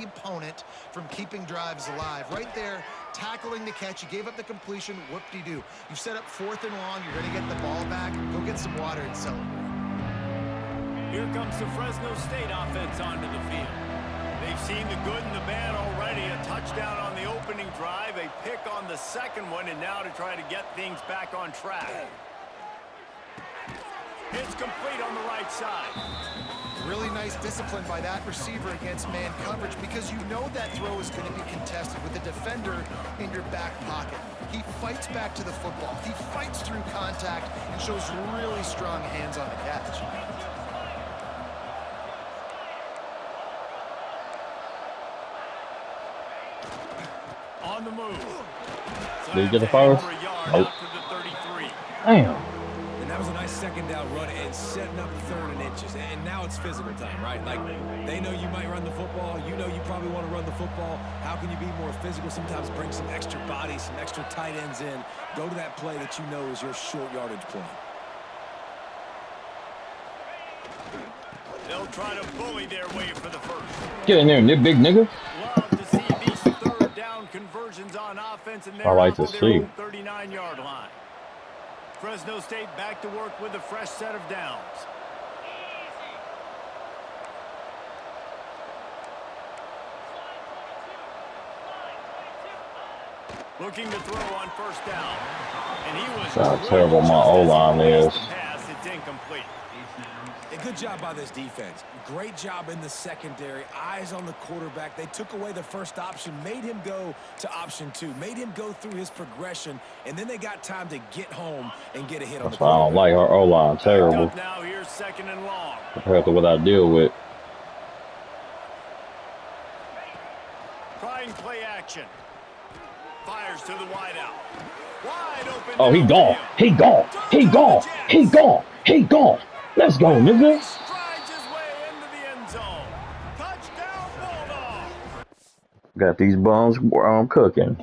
opponent from keeping drives alive. Right there, tackling the catch. You gave up the completion. Whoop-de-doo. You've set up 4th and long. You're going to get the ball back. Go get some water and celebrate. Here comes the Fresno State offense onto the field. They've seen the good and the bad already. A touchdown on the opening drive, a pick on the second one, and now to try to get things back on track. It's complete on the right side. Really nice discipline by that receiver against man coverage, because you know that throw is going to be contested with the defender in your back pocket. He fights back to the football. He fights through contact and shows really strong hands on the catch. On the move. Did he get the first? Nope. Damn. And that was a nice second down run and setting up 3rd and inches. And now it's physical time, right? Like, they know you might run the football. You know you probably want to run the football. How can you be more physical? Sometimes bring some extra bodies, some extra tight ends in. Go to that play that you know is your short yardage play. They'll try to bully their way for the first. Get in there, big nigga. Love to see these 3rd down conversions on offense, and I like to their see. 39-yard line. Fresno State back to work with a fresh set of downs. Looking to throw on 1st down. And he was How terrible my O-line is. Pass, it's incomplete. A good job by this defense. Great job in the secondary. Eyes on the quarterback. They took away the first option, made him go to option 2, made him go through his progression, and then they got time to get home and get a hit on the That's why I don't like our O-line. Terrible. Now here's 2nd and long. Compared to what I deal with. Trying play action. Fires to the wideout. Wide open. Oh, he gone. He gone. He gone. He gone. He gone. Let's go, nigga. Strides his way into the end zone. Touchdown, Bulldogs. Got these bums cooking.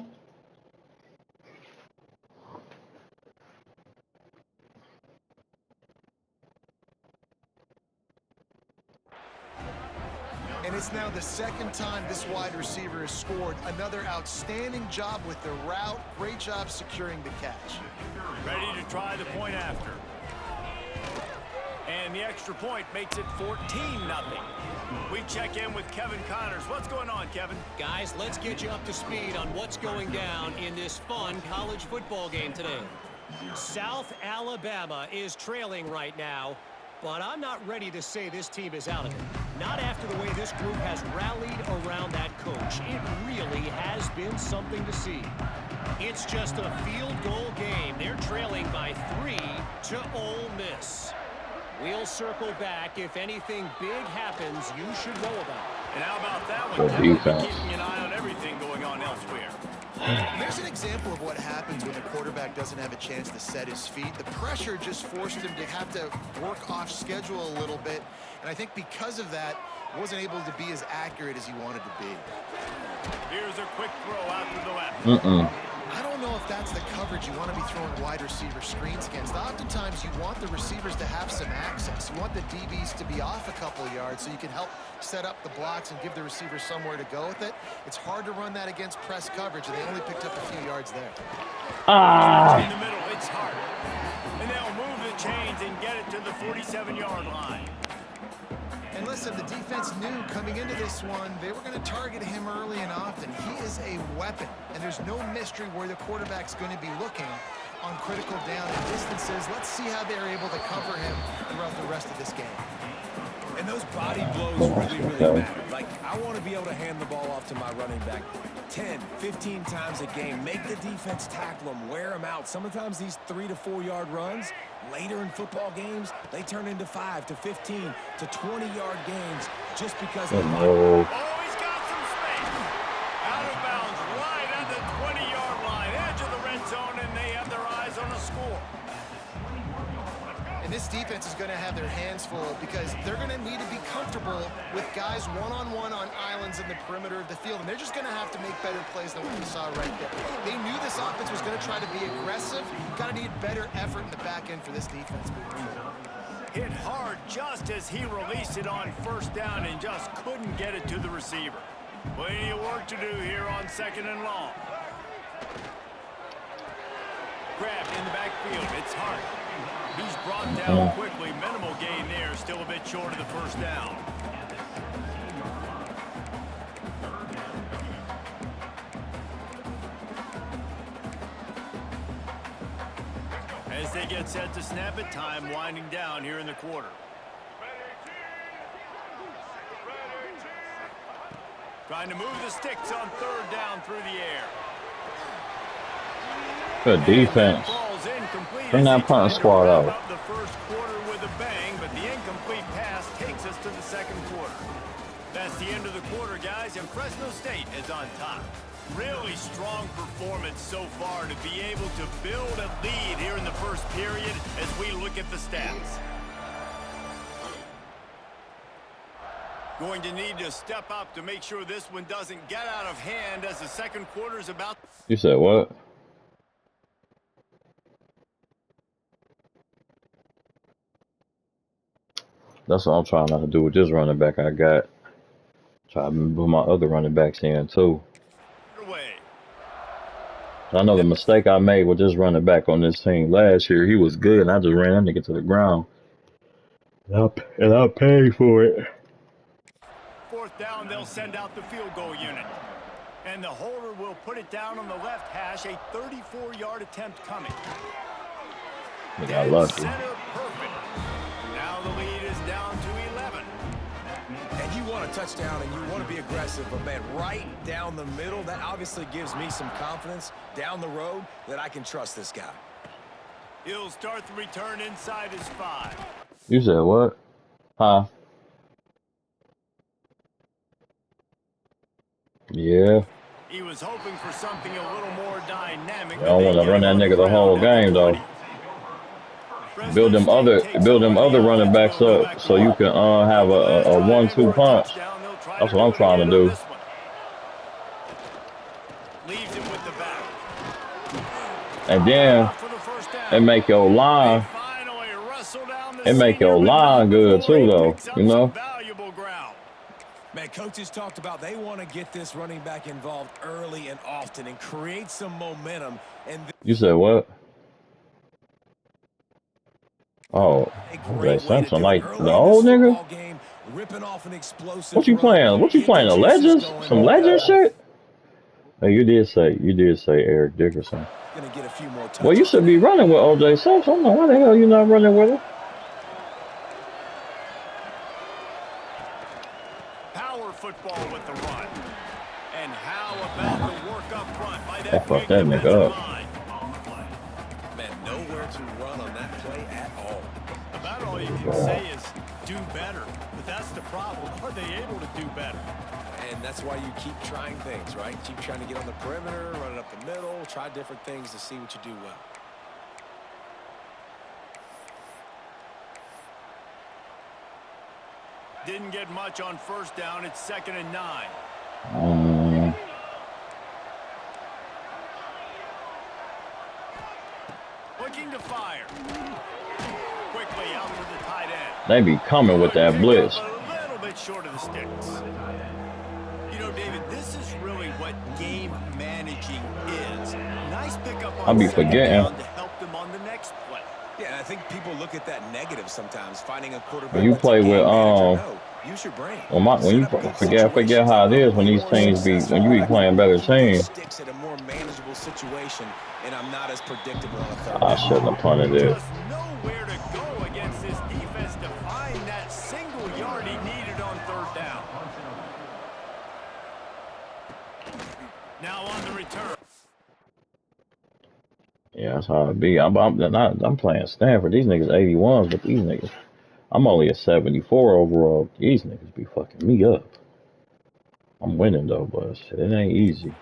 And it's now the 2nd time this wide receiver has scored. Another outstanding job with the route. Great job securing the catch. Ready to try the point after. And the extra point makes it 14-0. We check in with Kevin Connors. What's going on, Kevin? Guys, let's get you up to speed on what's going down in this fun college football game today. South Alabama is trailing right now, but I'm not ready to say this team is out of it. Not after the way this group has rallied around that coach. It really has been something to see. It's just a field goal game. They're trailing by 3 to Ole Miss. We'll circle back. If anything big happens, you should know about it. And how about that one, Kevin? Keeping an eye on everything going on elsewhere. There's an example of what happens when the quarterback doesn't have a chance to set his feet. The pressure just forced him to have to work off schedule a little bit. And I think because of that, wasn't able to be as accurate as he wanted to be. Here's a quick throw out to the left. I don't know if that's the coverage you want to be throwing wide receiver screens against. Oftentimes, you want the receivers to have some access. You want the DBs to be off a couple yards so you can help set up the blocks and give the receiver somewhere to go with it. It's hard to run that against press coverage, and they only picked up a few yards there. In the middle, it's hard. And they'll move the chains and get it to the 47-yard line. And listen, the defense knew coming into this one, they were going to target him early and often. He is a weapon, and there's no mystery where the quarterback's going to be looking on critical down and distances. Let's see how they're able to cover him throughout the rest of this game. And those body blows really matter. Like, I want to be able to hand the ball off to my running back 10, 15 times a game. Make the defense tackle them, wear them out. Sometimes these 3 to 4 yard runs, later in football games, they turn into 5 to 15 to 20-yard games just because of the body. Oh, he's got some space. Out of bounds, right at the 20-yard line, edge of the red zone, and they have their eyes on a score. And this defense is going to have their hands full because they're going to need to be comfortable with guys one-on-one on islands in the perimeter of the field. And they're just going to have to make better plays than what we saw right there. They knew this offense was going to try to be aggressive. Got to need better effort in the back end for this defense moving forward. Hit hard just as he released it on 1st down and just couldn't get it to the receiver. Plenty of work to do here on 2nd and long. Grabbed in the backfield. It's Hart. He's brought down quickly. Minimal gain there. Still a bit short of the first down. As they get set to snap it, time winding down here in the quarter. Trying to move the sticks on 3rd down through the air. Good defense. Bring that punt squad out. The first quarter with a bang, but the incomplete pass takes us to the 2nd quarter. That's the end of the quarter, guys, and Fresno State is on top. Really strong performance so far to be able to build a lead here in the first period as we look at the stats. Going to need to step up to make sure this one doesn't get out of hand as the 2nd quarter is about. You said what? That's what I'm trying not to do with this running back I got. Try to put my other running backs in too. I know the mistake I made with this running back on this team last year. He was good, and I just ran that nigga to the ground. And I paid for it. 4th down, they'll send out the field goal unit. And the holder will put it down on the left hash. A 34-yard attempt coming. He got lucky. Center perfect. Now the lead is down to 11. And you want a touchdown and you want to be aggressive, but man, right down the middle, that obviously gives me some confidence down the road that I can trust this guy. He'll start the return inside his 5. You said what? Huh? Yeah. He was hoping for something a little more dynamic. I don't want to run that nigga the whole game though. Build them other running backs up so you can have a 1-2 punch. That's what I'm trying to do. And then it make your line good too though, you know. Man, coaches talked about they want to get this running back involved early and often and create some momentum. And you said what? Oh, okay, Simpson like the old nigga. What you playing? What you playing? The Legends? Some Legend shit? Hey, you did say Eric Dickerson. Well, you should be running with O.J. Simpson. I don't know why the hell you not running with him. Power football with the run. And how about the work up front by that? I fucked that nigga up. Man, nowhere to run on that play at all. About all you can say is do better. But that's the problem. Are they able to do better? And that's why you keep trying things, right? Keep trying to get on the perimeter, run it up the middle, try different things to see what you do well. Didn't get much on 1st down. It's 2nd and 9. Looking to fire. Quickly out to the tight end. They be coming with that blitz. A little bit short of the sticks. You know, David, this is really what game managing is. Nice pickup on I'll be forgetting. to help them on the next play. Yeah, I think people look at that negative sometimes. Finding a quarterback. When you play with use your brain. when you forget how it is when these teams when you be playing better teams. Sticks at a more manageable situation, and I'm not as predictable on a 3rd I shouldn't have punted it. Just nowhere to go against this defense to find that single yard he needed on 3rd down. Now on the return. Yeah, that's how it be. I'm playing Stanford. These niggas 81s, but these niggas, I'm only a 74 overall. These niggas be fucking me up. I'm winning though, but shit, it ain't easy.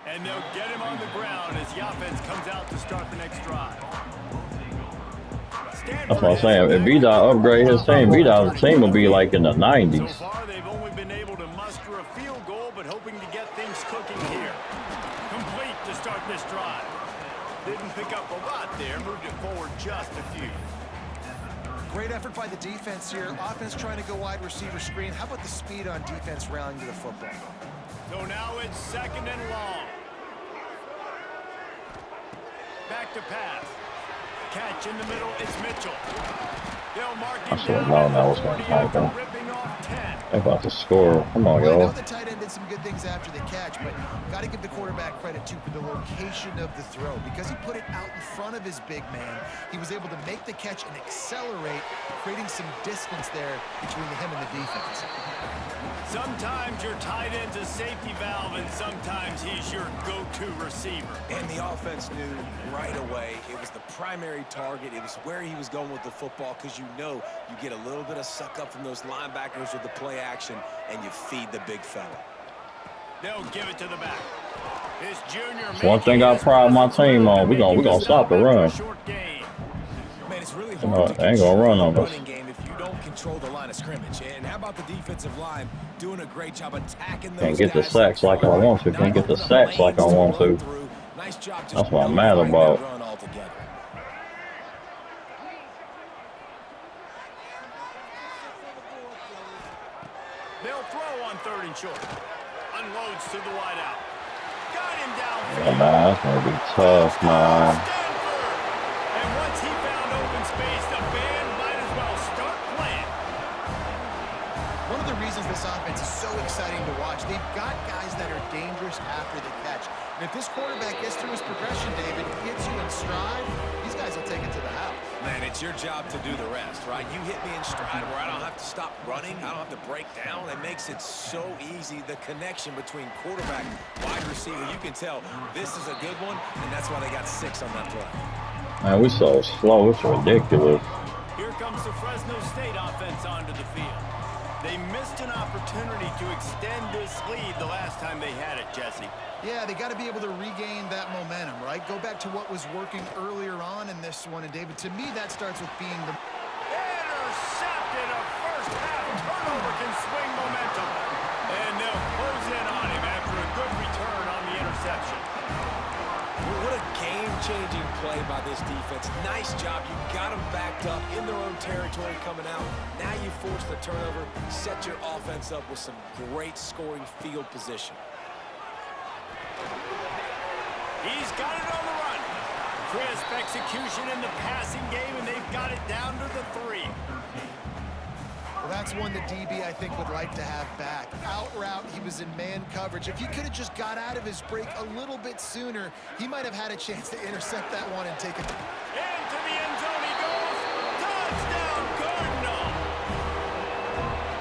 And they'll get him on the ground as the offense comes out to start the next drive. That's what I'm saying. If B-Dot upgrade his team, B-Dot's team will be like in the 90s. So far, they've only been able to muster a field goal, but hoping to get things cooking here. Complete to start this drive. Didn't pick up a lot there, moved it forward just a few. Great effort by the defense here. Offense trying to go wide receiver screen. How about the speed on defense rallying to the football? It's 2nd and long. Back to pass. Catch in the middle. It's Mitchell. They'll mark him I should have down known at that the was going 40 to after happen. ripping off 10. They're about to score. Come on, Well, I know y'all. the tight end did some good things after the catch, but got to give the quarterback credit, too, for the location of the throw. Because he put it out in front of his big man, he was able to make the catch and accelerate, creating some distance there between him and the defense. Sometimes your tight end's a safety valve, and sometimes he's your go-to receiver. And the offense knew right away it was the primary target. It was where he was going with the football, because you know you get a little bit of suck up from those linebackers with the play action, and you feed the big fella. They'll give it to the back. This junior. One thing I pride my team on, we gonna stop the run. Man, it's really You know, hard to they ain't gonna run control on the us. running game if you don't control the line of scrimmage. And how about the defensive line doing a great job attacking those Can't get the guys sacks like I want to. Can't get the sacks like I want to. Nice job just That's what I'm mad nullifying about. that run altogether. They'll throw on 3rd and short. Unloads to the wideout. Got him down. Yeah, man, that's gonna be tough, man. And once he found open space, the band might as well start playing. One of the reasons this offense is so exciting to watch, they've got guys that are dangerous after the catch. And if this quarterback gets through his progression, David, hits you in stride, these guys will take it to the house. Man, it's your job to do the rest, right? You hit me in stride where I don't have to stop running. I don't have to break down. It makes it so easy, the connection between quarterback, wide receiver. You can tell this is a good one, and that's why they got 6 on that play. Man, we so slow. It's ridiculous. Here comes the Fresno State offense onto the field. They missed an opportunity to extend this lead the last time they had it, Jesse. Yeah, they got to be able to regain that momentum, right? Go back to what was working earlier on in this one. And, David, to me, that starts with being the... Intercepted. A first-half turnover can swing momentum. And they'll close in on him after a good return on the interception. Well, what a game-changing play by this defense. Nice job. You got them backed up in their own territory coming out. Now you force the turnover, set your offense up with some great scoring field position. He's got it on the run. Crisp execution in the passing game, and they've got it down to the 3. Well, that's one that DB, I think, would like to have back. Out route, he was in man coverage. If he could have just got out of his break a little bit sooner, he might have had a chance to intercept that one and take it. Into the end zone he goes. Touchdown, Cardinal.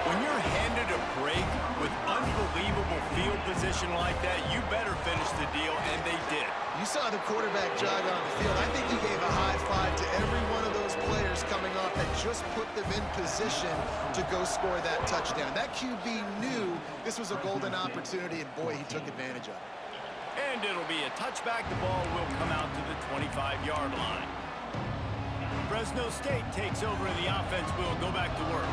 When you're handed a break with unbelievable field position like that, you better finish the deal, and they did. You saw the quarterback jog on the field. I think he gave a high five to every one of those players coming off that just put them in position to go score that touchdown. That QB knew this was a golden opportunity, and boy, he took advantage of it. And it'll be a touchback. The ball will come out to the 25-yard line. Fresno State takes over, and the offense will go back to work.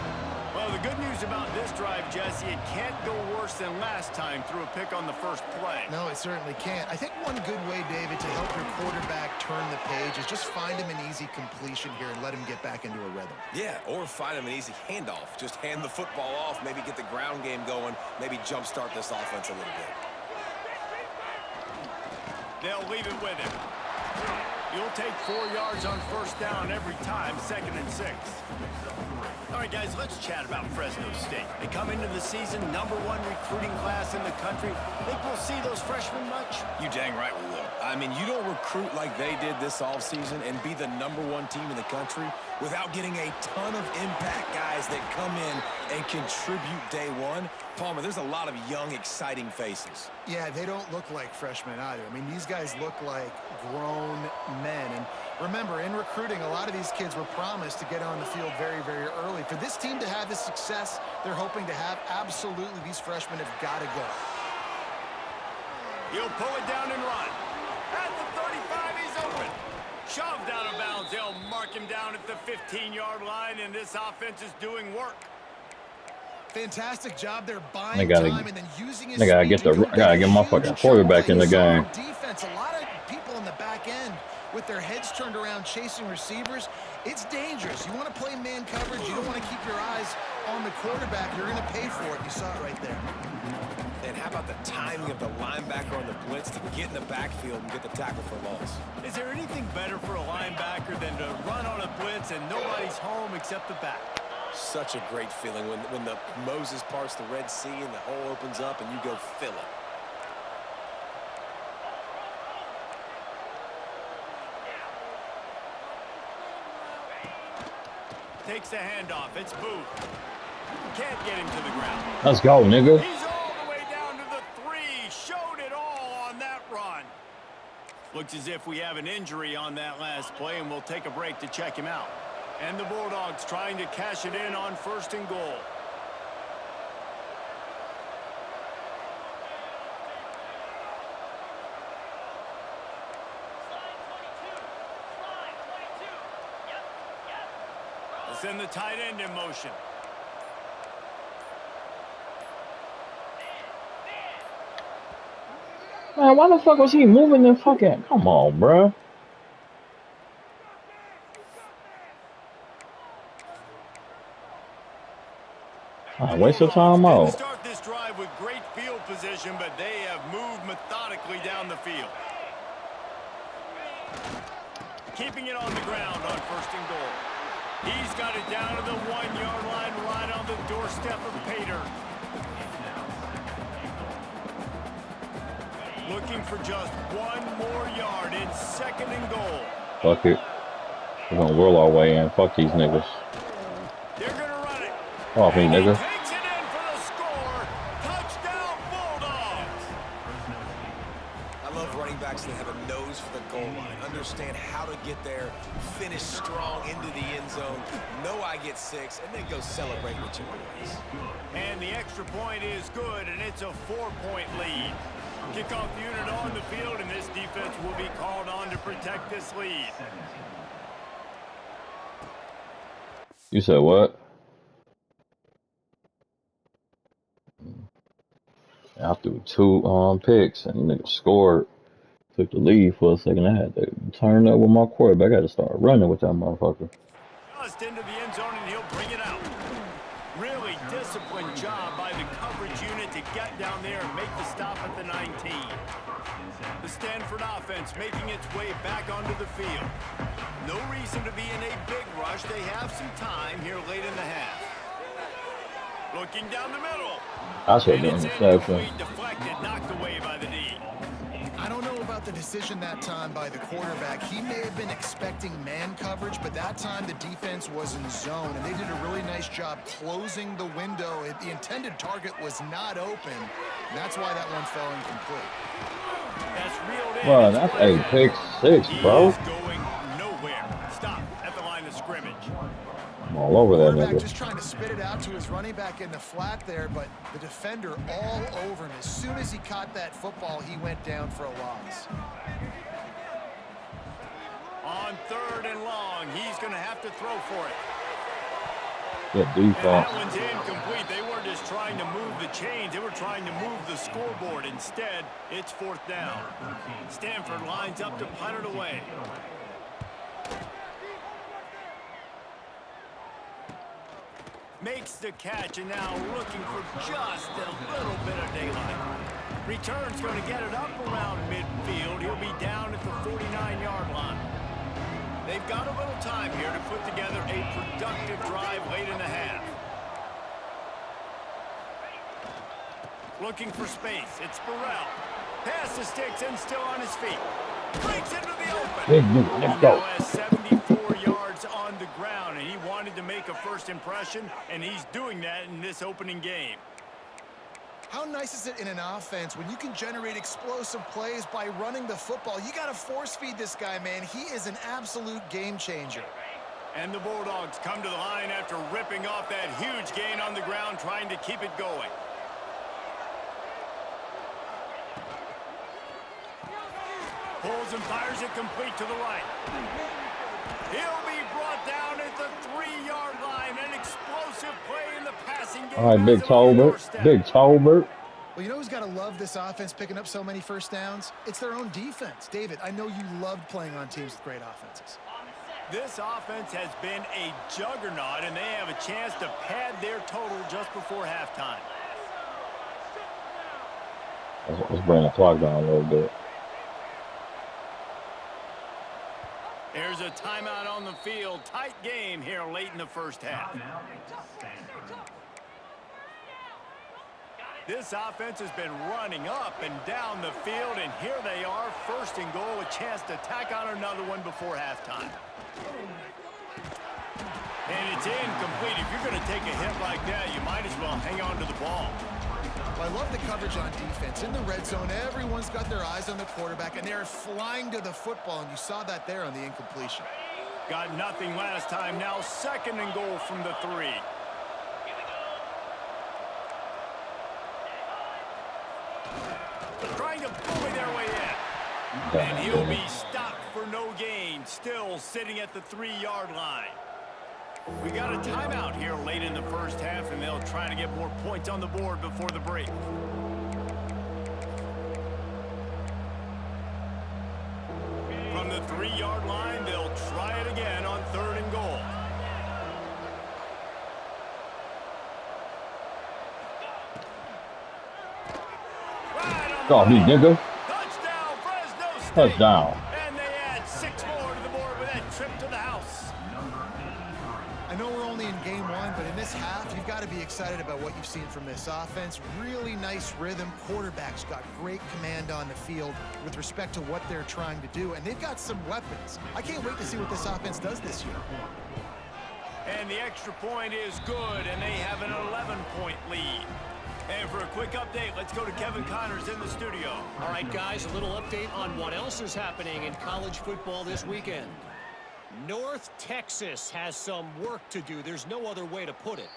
Well, the good news about this drive, Jesse, it can't go worse than last time through a pick on the first play. No, it certainly can't. I think one good way, David, to help your quarterback turn the page is just find him an easy completion here and let him get back into a rhythm. Yeah, or find him an easy handoff. Just hand the football off, maybe get the ground game going, maybe jumpstart this offense a little bit. They'll leave it with him. You'll take 4 yards on first down every time, 2nd and 6. All right, guys, let's chat about Fresno State. They come into the season #1 recruiting class in the country. Think we'll see those freshmen much? You dang right we will. I mean, you don't recruit like they did this offseason and be the #1 team in the country without getting a ton of impact guys that come in and contribute day one. Palmer, there's a lot of young, exciting faces. Yeah, they don't look like freshmen either. I mean, these guys look like grown men. And remember, in recruiting, a lot of these kids were promised to get on the field very, very early. For this team to have the success they're hoping to have, absolutely, these freshmen have got to go. He'll pull it down and run. At the 35, he's open. Shoved out of bounds. They'll mark him down at the 15-yard line, and this offense is doing work. Fantastic job there buying They gotta, time and then using his they gotta get my fucking quarterback in the game. Defense, a lot of people in the back end with their heads turned around chasing receivers. It's dangerous. You want to play man coverage. You don't want to keep your eyes on the quarterback. You're going to pay for it. You saw it right there. And how about the timing of the linebacker on the blitz to get in the backfield and get the tackle for loss? Is there anything better for a linebacker than to run on a blitz and nobody's home except the back? Such a great feeling when the Moses parts the Red Sea and the hole opens up and you go fill it. Takes the handoff. It's Booth. Can't get him to the ground. Let's go, nigga. He's all the way down to the 3. Showed it all on that run. Looks as if we have an injury on that last play, and we'll take a break to check him out. And the Bulldogs trying to cash it in on 1st and goal. Send the tight end in motion. Man, why the fuck was he moving the fucking... Come on, bro. I waste your time out. Start this drive with great field position, but they have moved methodically down the field. Keeping it on the ground on 1st and goal. He's got it down to the 1-yard line, right on the doorstep of Pater. Looking for just 1 more yard in 2nd and goal. Fuck it. We're gonna roll our way in. Fuck these niggas. They're gonna run it. Off me, nigga. Takes it in for the score. Touchdown, Bulldogs. I love running backs that have a nose for the goal line, understand how to get there, finish strong into the end zone, know I get 6, and then go celebrate with your boys. And the extra point is good, and it's a 4-point lead. Kickoff unit on the field, and this defense will be called on to protect this lead. You said what? I threw 2 picks, and the nigga scored. Took the lead for a second. I had to turn up with my quarterback. I had to start running with that motherfucker. Just into the end zone, and he'll bring it out. Really disciplined job by the coverage unit to get down there and make the stop at the 19. The Stanford offense making its way back onto the field. No reason to be in a big rush. They have some time here late in the half. Looking down the middle. I should have been incomplete, deflected, knocked away by the D. I don't know about the decision that time by the quarterback. He may have been expecting man coverage, but that time the defense was in zone, and they did a really nice job closing the window. The intended target was not open, and that's why that one fell incomplete. That's reeled in. Bro, that's a pick 6, bro. He's going nowhere. Stop at the line of scrimmage. I'm all over that Quarterback nigga. just trying to spit it out to his running back in the flat there, but the defender all over him. As soon as he caught that football, he went down for a loss. On 3rd and long, he's going to have to throw for it. Good And defense. that one's incomplete. They weren't just trying to move the chains. They were trying to move the scoreboard. Instead, it's 4th down. Stanford lines up to punt it away. Makes the catch, and now looking for just a little bit of daylight. Return's going to get it up around midfield. He'll be down at the 49-yard line. They've got a little time here to put together a productive drive late in the half. Looking for space. It's Burrell. Pass the sticks and still on his feet. Breaks into the open. Big nigga, let's He go. now has 74 yards on the ground, and he wanted to make a first impression, and he's doing that in this opening game. How nice is it in an offense when you can generate explosive plays by running the football? You got to force feed this guy, man. He is an absolute game changer. And the Bulldogs come to the line after ripping off that huge gain on the ground, trying to keep it going. Pulls and fires it complete to the right. He'll be brought down at the 3-yard line. An explosive play in the passing game. All right, Big Tolbert. Big Tolbert. Well, you know who's got to love this offense picking up so many first downs? It's their own defense. David, I know you loved playing on teams with great offenses. This offense has been a juggernaut, and they have a chance to pad their total just before halftime. Let's bring the clock down a little bit. There's a timeout on the field. Tight game here late in the first half. This offense has been running up and down the field, and here they are, first and goal, a chance to tack on another one before halftime. And it's incomplete. If you're going to take a hit like that, you might as well hang on to the ball. Well, I love the coverage on defense. In the red zone, everyone's got their eyes on the quarterback, and they're flying to the football, and you saw that there on the incompletion. Got nothing last time. Now second and goal from the 3. Trying to bully their way in. And he'll be stopped for no gain. Still sitting at the 3-yard line. We got a timeout here late in the first half, and they'll try to get more points on the board before the break. From the 3-yard line, they'll try it again on 3rd and goal. Oh, me, nigga. Touchdown, Fresno State. Touchdown. And they add 6 more to the board with that trip to the house. I know we're only in game 1, but in this half, you've got to be excited about what you've seen from this offense. Really nice rhythm. Quarterback's got great command on the field with respect to what they're trying to do, and they've got some weapons. I can't wait to see what this offense does this year. And the extra point is good, and they have an 11-point lead. And for a quick update, let's go to Kevin Connors in the studio. All right, guys, a little update on what else is happening in college football this weekend. North Texas has some work to do. There's no other way to put it.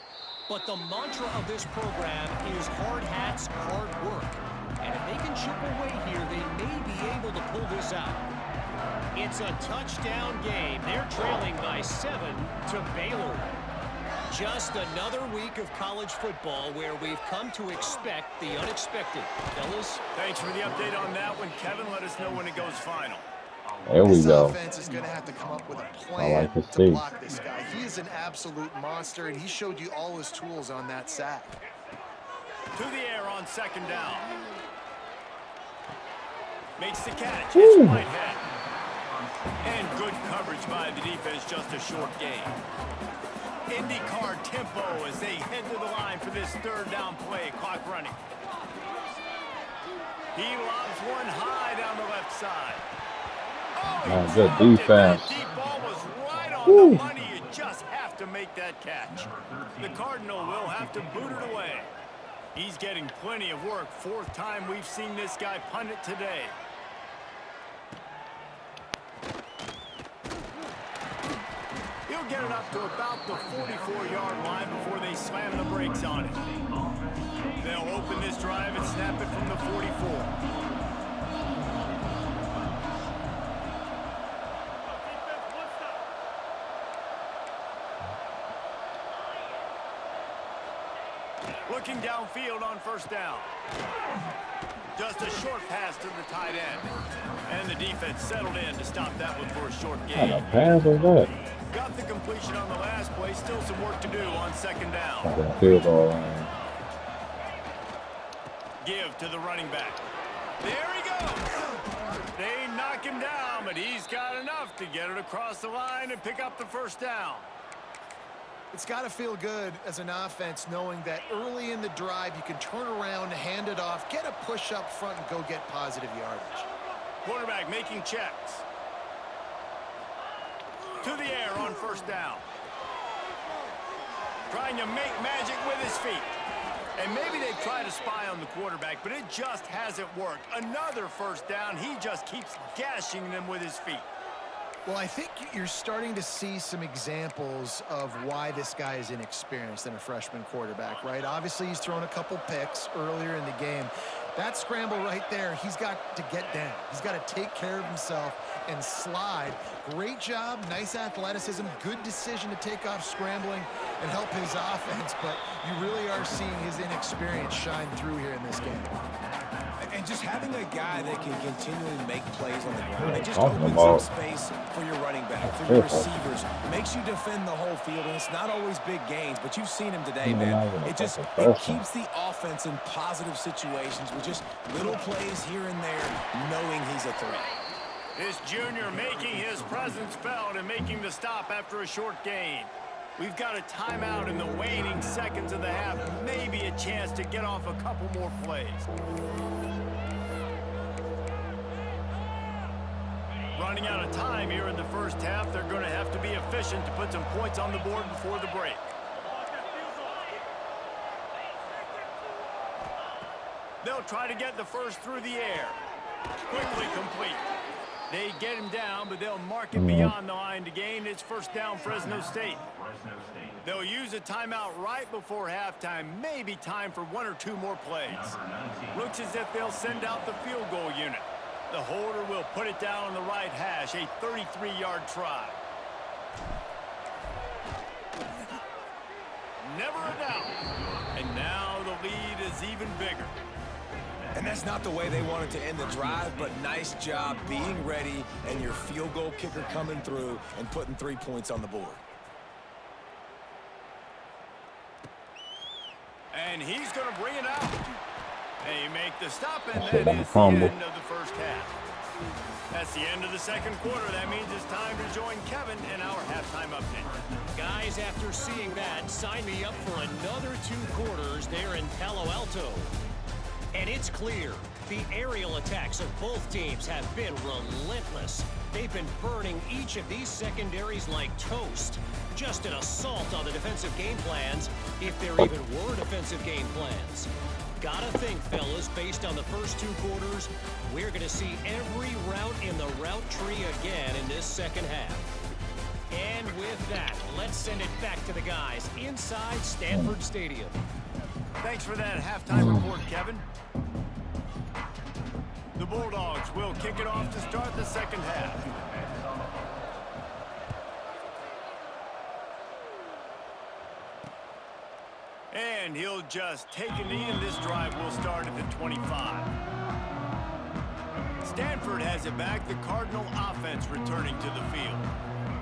But the mantra of this program is hard hats, hard work. And if they can chip away here, they may be able to pull this out. It's a touchdown game. They're trailing by 7 to Baylor. Just another week of college football where we've come to expect the unexpected. Fellas? Thanks for the update on that one, Kevin. Let us know when it goes final. There we This go. offense is going to have to come up with a plan like to to see. block this guy. He is an absolute monster, and he showed you all his tools on that sack. To the air on 2nd down. Makes the catch. Woo. It's Whitehead. And good coverage by the defense, just a short gain. IndyCar tempo as they head to the line for this 3rd down play. Clock running. He lobs one high down the left side. Oh, good defense. That deep ball was right on the money. You just have to make that catch. The Cardinal will have to boot it away. He's getting plenty of work. 4th time we've seen this guy punt it today. He'll get it up to about the 44-yard line before they slam the brakes on it. They'll open this drive and snap it from the 44. Looking downfield on 1st down. Just a short pass to the tight end. And the defense settled in to stop that one for a short gain. What pass was that? Got the completion on the last play. Still some work to do on 2nd down. Field goal line. Give to the running back. There he goes. They knock him down, but he's got enough to get it across the line and pick up the 1st down. It's got to feel good as an offense knowing that early in the drive you can turn around, hand it off, get a push up front, and go get positive yardage. Quarterback making checks. To the air on 1st down. Trying to make magic with his feet. And maybe they've tried to spy on the quarterback, but it just hasn't worked. Another 1st down. He just keeps gashing them with his feet. Well, I think you're starting to see some examples of why this guy is inexperienced in a freshman quarterback, right? Obviously, he's thrown a couple picks earlier in the game. That scramble right there, he's got to get down. He's got to take care of himself and slide. Great job, nice athleticism, good decision to take off scrambling and help his offense, but you really are seeing his inexperience shine through here in this game. And just having a guy that can continually make plays on the ground, it just Talking opens about up space for your running back, for your receivers, makes you defend the whole field, and it's not always big gains, but you've seen him today, man. It keeps the offense in positive situations with just little plays here and there, knowing he's a threat. This junior making his presence felt and making the stop after a short gain. We've got a timeout in the waning seconds of the half, maybe a chance to get off a couple more plays. Running out of time here in the first half, they're going to have to be efficient to put some points on the board before the break. They'll try to get the first through the air. Quickly complete. They get him down, but they'll mark it beyond the line to gain. It's first down, Fresno State. They'll use a timeout right before halftime. Maybe time for one or two more plays. Looks as if they'll send out the field goal unit. The holder will put it down on the right hash, a 33-yard try. Never a doubt. And now the lead is even bigger. And that's not the way they wanted to end the drive, but nice job being ready and your field goal kicker coming through and putting 3 points on the board. And he's going to bring it out. They make the stop, and that is the end of the first half. That's the end of the second quarter. That means it's time to join Kevin in our halftime update. Guys, after seeing that, sign me up for another 2 quarters there in Palo Alto. And it's clear, the aerial attacks of both teams have been relentless. They've been burning each of these secondaries like toast. Just an assault on the defensive game plans, if there even were defensive game plans. Gotta think, fellas, based on the first 2 quarters, we're gonna see every route in the route tree again in this second half. And with that, let's send it back to the guys inside Stanford Stadium. Thanks for that halftime report, Kevin. The Bulldogs will kick it off to start the second half. And he'll just take a knee, and this drive will start at the 25. Stanford has it back. The Cardinal offense returning to the field.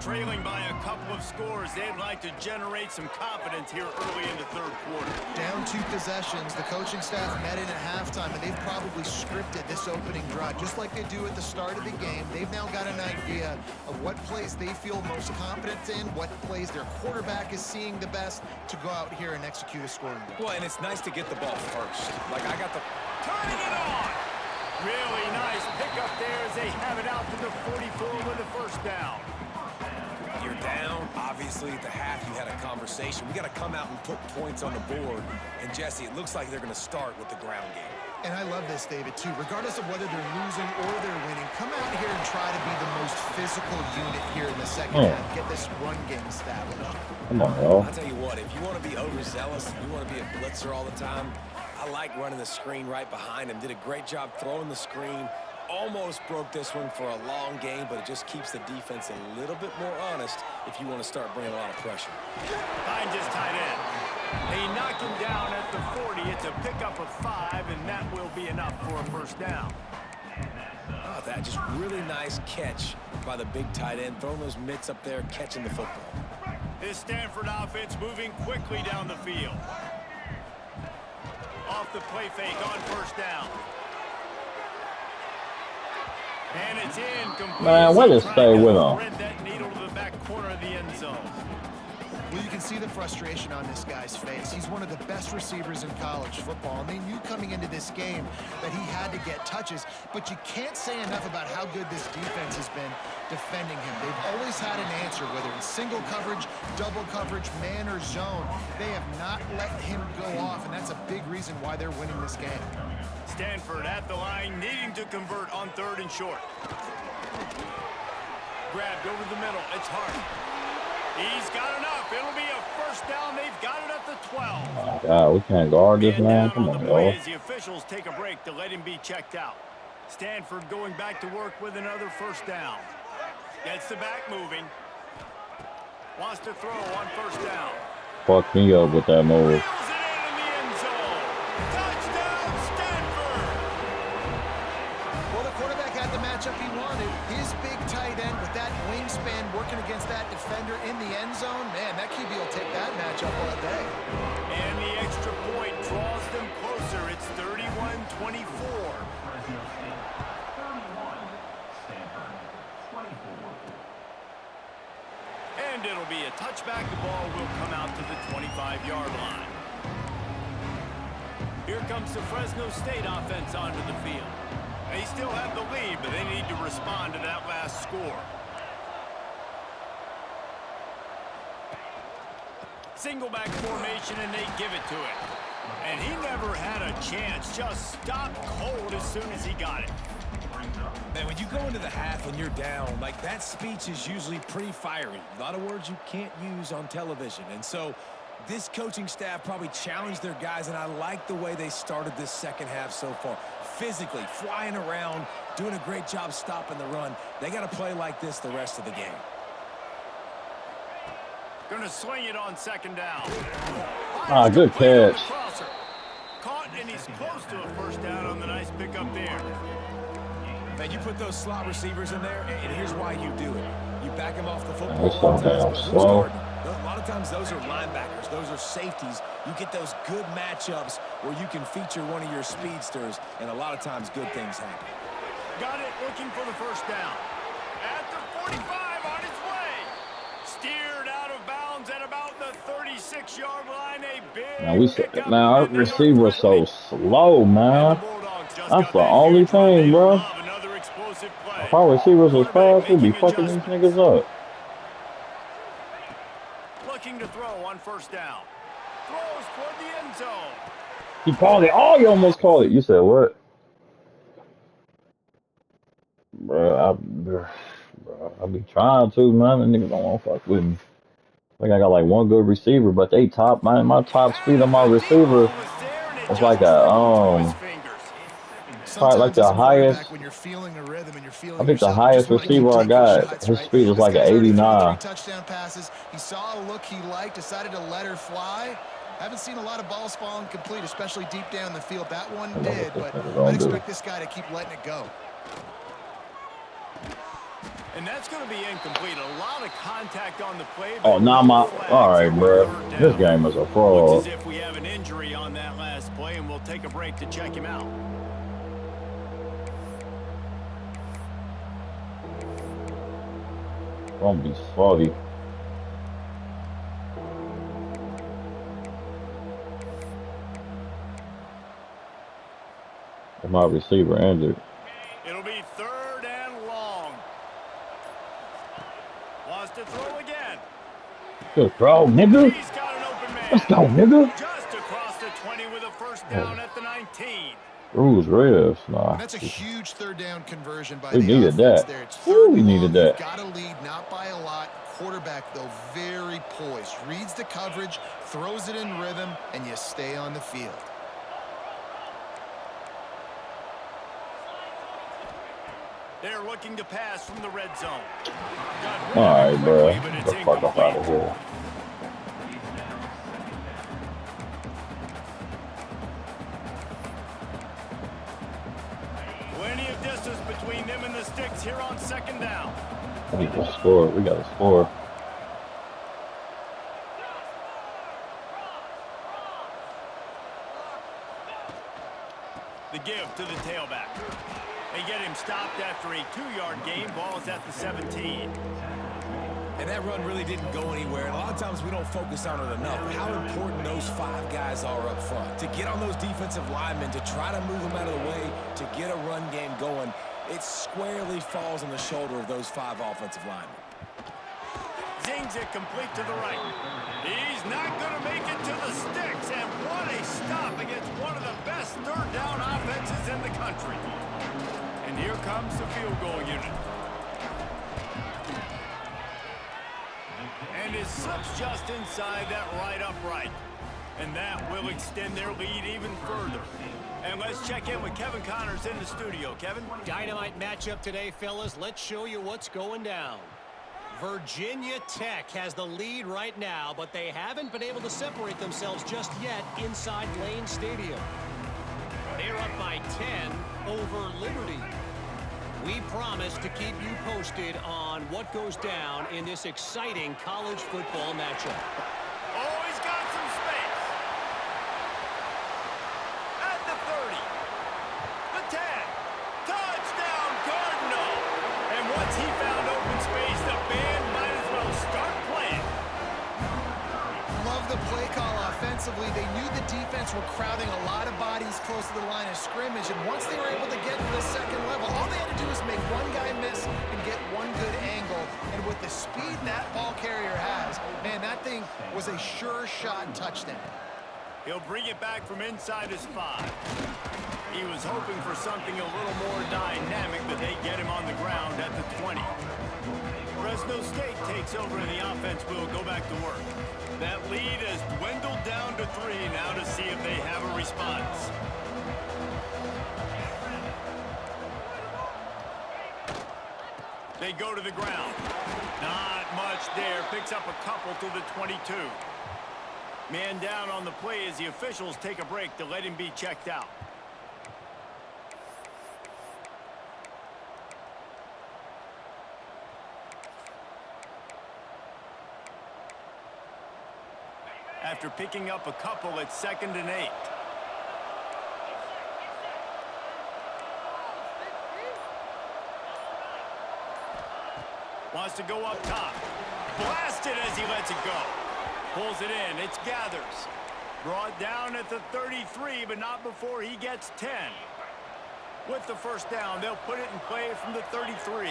Trailing by a couple of scores, they'd like to generate some confidence here early in the third quarter. Down 2 possessions, the coaching staff met in at halftime, and they've probably scripted this opening drive just like they do at the start of the game. They've now got an idea of what plays they feel most confident in, what plays their quarterback is seeing the best to go out here and execute a scoring goal. Well, and it's nice to get the ball first. Like, I got the... Turning it on! Really nice pickup there as they have it out to the 44 with a first down. You're down. Obviously, at the half, you had a conversation. We got to come out and put points on the board. And, Jesse, it looks like they're going to start with the ground game. And I love this, David, too. Regardless of whether they're losing or they're winning, come out here and try to be the most physical unit here in the second half. Get this run game established. Come on, y'all. I'll tell you what, if you want to be overzealous, if you want to be a blitzer all the time, I like running the screen right behind him. Did a great job throwing the screen. Almost broke this one for a long game, but it just keeps the defense a little bit more honest if you want to start bringing a lot of pressure. Find his tight end. They knock him down at the 40. It's a pickup of 5, and that will be enough for a first down. Oh, that just really nice catch by the big tight end, throwing those mitts up there, catching the football. This Stanford offense moving quickly down the field. Off the play fake on first down. And it's incomplete. Man, what is stay with him? Thread that needle to the back corner of the end zone. Well, you can see the frustration on this guy's face. He's one of the best receivers in college football, and they knew coming into this game that he had to get touches, but you can't say enough about how good this defense has been defending him. They've always had an answer, whether it's single coverage, double coverage, man or zone. They have not let him go off, and that's a big reason why they're winning this game. Stanford at the line, needing to convert on 3rd and short. Grabbed over the middle. It's Hart. He's got enough. It'll be a first down. They've got it at the 12. Oh my God, we can't guard this man. Come on, y'all. As the officials take a break to let him be checked out. Stanford going back to work with another first down. Gets the back moving. Wants to throw on first down. Fuck me up with that move. Wheels it in the end zone. Touchdown, Stanford! the matchup he wanted. His big tight end with that wingspan working against that defender in the end zone. Man, that QB will take that matchup all day. And the extra point draws them closer. It's 31-24. And it'll be a touchback. The ball will come out to the 25-yard line. Here comes the Fresno State offense onto the field. They still have the lead, but they need to respond to that last score. Single back formation, and they give it to him. And he never had a chance. Just stopped cold as soon as he got it. Man, when you go into the half and you're down, like, that speech is usually pretty fiery. A lot of words you can't use on television. And so this coaching staff probably challenged their guys, and I like the way they started this second half so far. Physically, flying around, doing a great job stopping the run. They got to play like this the rest of the game. Gonna swing it on second down. Ah, good catch. Caught, and he's close to a first down on the nice pickup there. Man, you put those slot receivers in there, and here's why you do it. You back them off the football. That's so damn slow. A lot of times those are linebackers. Those are safeties. You get those good matchups where you can feature one of your speedsters, and a lot of times good things happen. Got it, looking for the first down. At the 45, on its way. Steered out of bounds at about the 36-yard line. A big man, our receiver is so slow, man. That's the only thing, bro. If our receivers was fast, we'd be fucking these niggas up. Looking to throw on first down. Throws toward the end zone. He called it. Oh, you almost called it. You said what? Bro, I be trying to, man. The niggas don't want to fuck with me. Like, I got like one good receiver, but they top, man. My top speed on my receiver was like a, probably like the highest. When you're feeling a rhythm and you're feeling I think the yourself, highest just wanna receiver I keep taking got, shots, his right? speed was This like guy's an already thrown 89. 3 touchdown passes. He saw a look he liked, decided to let her fly. Haven't seen a lot of balls falling complete, especially deep down the field. That one did, but I'd expect this guy to keep letting it go. And that's going to be incomplete. A lot of contact on the play. Oh, now my. All right, bro. This game is a fraud. Looks as if we have an injury on that last play, and we'll take a break to check him out. Don't be sorry. My receiver injured. It'll be third and long. Wants to throw again. Good throw, nigga. He's got an open man. Let's go, nigga. Just across the 20 with a first down at the 19. Bruce Rivers, nah. And that's a huge third down conversion by We the needed offense that. there. It's Ooh, third we and needed long. that. You've got to lead, not by a lot. Quarterback, though, very poised. Reads the coverage, throws it in rhythm, and you stay on the field. They're looking to pass from the red zone. All right, bro. Get the fuck up out of here. Plenty of distance between them and the sticks here on second down. We need to score. We got to score. The give to the tailback. They get him stopped after a 2-yard gain. Ball is at the 17. And that run really didn't go anywhere. And a lot of times we don't focus on it enough. How important those 5 guys are up front. To get on those defensive linemen, to try to move them out of the way, to get a run game going, it squarely falls on the shoulder of those 5 offensive linemen. Zings it complete to the right. He's not going to make it to the sticks. And what a stop against one of the best third down offenses in the country. And here comes the field goal unit. And it slips just inside that right upright. And that will extend their lead even further. And let's check in with Kevin Connors in the studio. Kevin? Dynamite matchup today, fellas. Let's show you what's going down. Virginia Tech has the lead right now, but they haven't been able to separate themselves just yet inside Lane Stadium. They're up by 10 over Liberty. We promise to keep you posted on what goes down in this exciting college football matchup. Oh, he's got some space. At the 30. The 10. Touchdown, Cardinal. And once he found open space, the band might as well start playing. Love the play call offensively. They knew the defense were crowding a lot of bodies close to the line of scrimmage, and once they were able to get to the second level, all they had to do was make one guy miss and get one good angle. And with the speed that ball carrier has, man, that thing was a sure shot touchdown. He'll bring it back from inside his 5. He was hoping for something a little more dynamic, but they get him on the ground at the 20. Fresno State takes over and the offense will go back to work. That lead has dwindled down to 3 now to see if they have a response. They go to the ground. Not much there. Picks up a couple to the 22. Man down on the play as the officials take a break to let him be checked out. After picking up a couple, it's 2nd and 8. Wants to go up top. Blasted as he lets it go. Pulls it in. It's Gathers. Brought down at the 33, but not before he gets 10. With the first down, they'll put it in play from the 33.